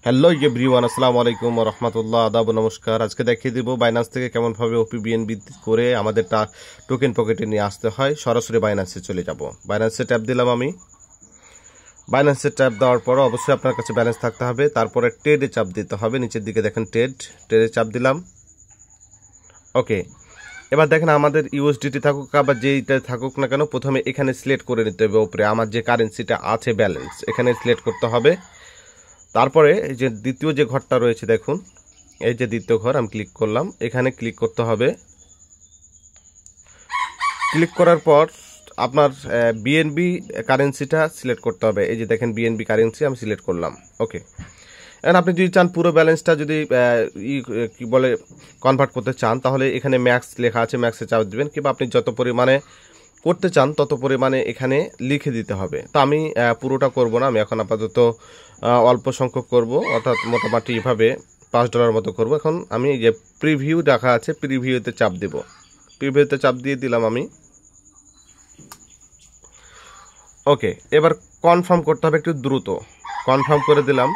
Hello everyone, আসসালামু আলাইকুম ওয়া রাহমাতুল্লাহ, আদাব নমস্কার। আজকে দেখিয়ে দিব বাইন্যান্স থেকে কেমনভাবে ওপিবিএনবি করে আমাদের টোকেন পকেটে নিয়ে আসতে হয়। সরাসরি বাইন্যান্সে চলে যাব। বাইন্যান্সে ট্যাপ দিলাম আমি। বাইন্যান্সে ট্যাপ দেওয়ার পর অবশ্যই আপনার কাছে ব্যালেন্স থাকতে হবে। তারপরে ট্রেডে চাপ দিতে হবে। নিচের দিকে দেখেন ট্রেডে চাপ দিলাম। ওকে, এবার দেখেন আমাদের ইউএসডিটি থাকুক বা যেইটা থাকুক না কেন, প্রথমে এখানে সিলেক্ট করে নিতে হবে। উপরে আমার যে কারেন্সিটা আছে ব্যালেন্স, এখানে সিলেক্ট করতে হবে। তারপরে এই যে দ্বিতীয় যে ঘরটা রয়েছে দেখুন, এই যে দ্বিতীয় ঘর আমি ক্লিক করলাম, এখানে ক্লিক করতে হবে। ক্লিক করার পর আপনার বিএনবি কারেন্সিটা সিলেক্ট করতে হবে। এই যে দেখেন বিএনবি কারেন্সি আমি সিলেক্ট করলাম। ওকে, এখন আপনি যদি চান পুরো ব্যালেন্সটা যদি কি বলে কনভার্ট করতে চান, তাহলে এখানে ম্যাক্স লেখা আছে, ম্যাক্সে চাপ দিবেন, কিংবা আপনি যত পরিমাণে করতে চান তত পরিমাণে এখানে লিখে দিতে হবে। তো আমি পুরোটা করব না, আমি এখন আপাতত অল্প সংখ্যক করব, অর্থাৎ মোটামুটি এভাবে $5 মতো করব। এখন আমি যে প্রিভিউ দেখা আছে, প্রিভিউতে চাপ দেব। প্রিভিউতে চাপ দিয়ে দিলাম আমি। ওকে, এবার কনফার্ম করতে হবে একটু দ্রুত। কনফার্ম করে দিলাম।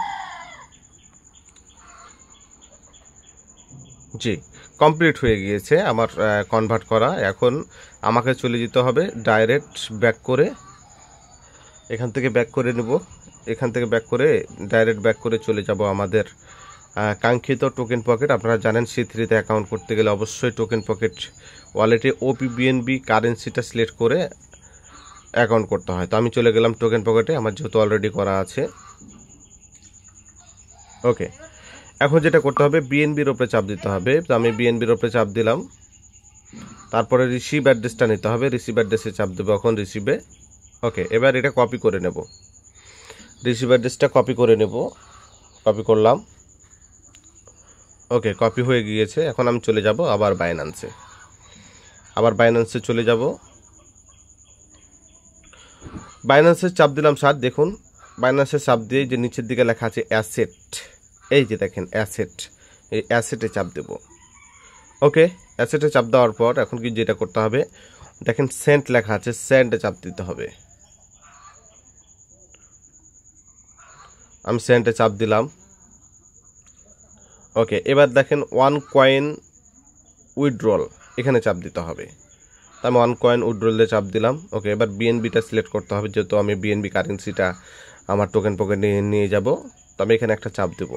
জি, কমপ্লিট হয়ে গিয়েছে আমার কনভার্ট করা। এখন আমাকে চলে যেতে হবে ডাইরেক্ট ব্যাক করে, এখান থেকে ব্যাক করে নেব। এখান থেকে ব্যাক করে ডাইরেক্ট ব্যাক করে চলে যাব আমাদের কাঙ্ক্ষিত টোকেন পকেট। আপনারা জানেন C3-তে অ্যাকাউন্ট করতে গেলে অবশ্যই টোকেন পকেট ওয়ালেটে ওপিবিএনবি কারেন্সিটা সিলেক্ট করে অ্যাকাউন্ট করতে হয়। তো আমি চলে গেলাম টোকেন পকেটে, আমার যেহেতু অলরেডি করা আছে। ওকে, এখন যেটা করতে হবে বিএনবির ওপরে চাপ দিতে হবে। তো আমি বিএনবির ওপরে চাপ দিলাম। তারপরে রিসিভ অ্যাড্রেসটা নিতে হবে, রিসিভ অ্যাড্রেসে চাপ দেবো এখন রিসিভে। ওকে, এবার এটা কপি করে নেব। রিসিভ অ্যাড্রেসটা কপি করে নেব। কপি করলাম। ওকে, কপি হয়ে গিয়েছে। এখন আমি চলে যাব আবার বাইন্যান্সে। চলে যাব। বাইন্যান্সে চাপ দিলাম স্যার। দেখুন বাইন্যান্সে চাপ দিয়ে যে নিচের দিকে লেখা আছে অ্যাসেট, এই যে দেখেন অ্যাসেট, এই অ্যাসেটে চাপ দেব। ওকে, অ্যাসেটে চাপ দেওয়ার পর এখন কি যেটা করতে হবে দেখেন সেন্ট লেখা আছে, সেন্টে চাপ দিতে হবে। আমি সেন্টে চাপ দিলাম। ওকে, এবার দেখেন 1 কয়েন উইথড্রল, এখানে চাপ দিতে হবে। আমি 1 কয়েন উইথড্রলে চাপ দিলাম। ওকে, এবার বিএনবিটা সিলেক্ট করতে হবে, যেহেতু আমি বিএনবি কারেন্সিটা আমার টোকেন পকেটে নিয়ে যাব। তো আমি এখানে একটা চাপ দেব।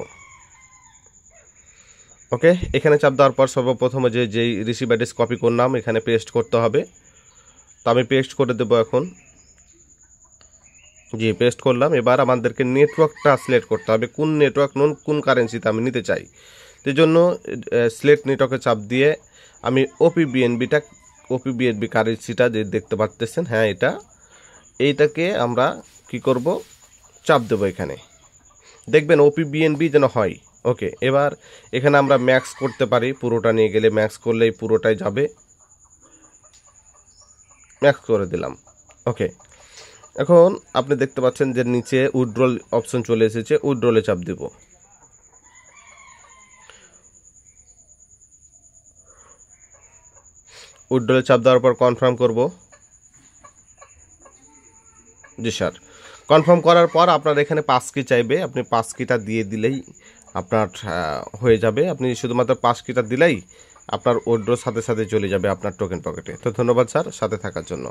ওকে, এখানে চাপ দেওয়ার পর সর্বপ্রথমে যেই রিসিভ অ্যাড্রেস কপি করলাম এখানে পেস্ট করতে হবে। তো আমি পেস্ট করে দেবো এখন। জি, পেস্ট করলাম। এবার আমাদেরকে নেটওয়ার্কটা সিলেক্ট করতে হবে, কোন নেটওয়ার্ক কোন কারেন্সিতে আমি নিতে চাই। সেই জন্য সিলেক্ট নেটওয়ার্কে চাপ দিয়ে আমি ওপিবিএনবি কারেন্সিটা যে দেখতে পাচ্ছেন, হ্যাঁ এইটাকে আমরা কি করব, চাপ দেবো এখানে। দেখবেন ওপিবিএনবি যেন হয়। ওকে, এবার এখানে আমরা ম্যাক্স করতে পারি, পুরোটা নিয়ে গেলে ম্যাক্স করলেই পুরোটাই যাবে। ম্যাক্স করে দিলাম। ওকে, এখন আপনি দেখতে পাচ্ছেন যে নিচে উইথড্রল অপশন চলে এসেছে, উইথড্রলে চাপ দেব। উইথড্রলে চাপ দেওয়ার পর কনফার্ম করব। জি স্যার, কনফার্ম করার পর আপনার এখানে পাস কি চাইবে, আপনি পাস কিটা দিয়ে দিলেই আপনার হয়ে যাবে। আপনি শুধুমাত্র পাস কিটা দিলেই আপনার উইথড্র সাথে সাথে চলে যাবে আপনার টোকেন পকেটে। তো ধন্যবাদ স্যার সাথে থাকার জন্য।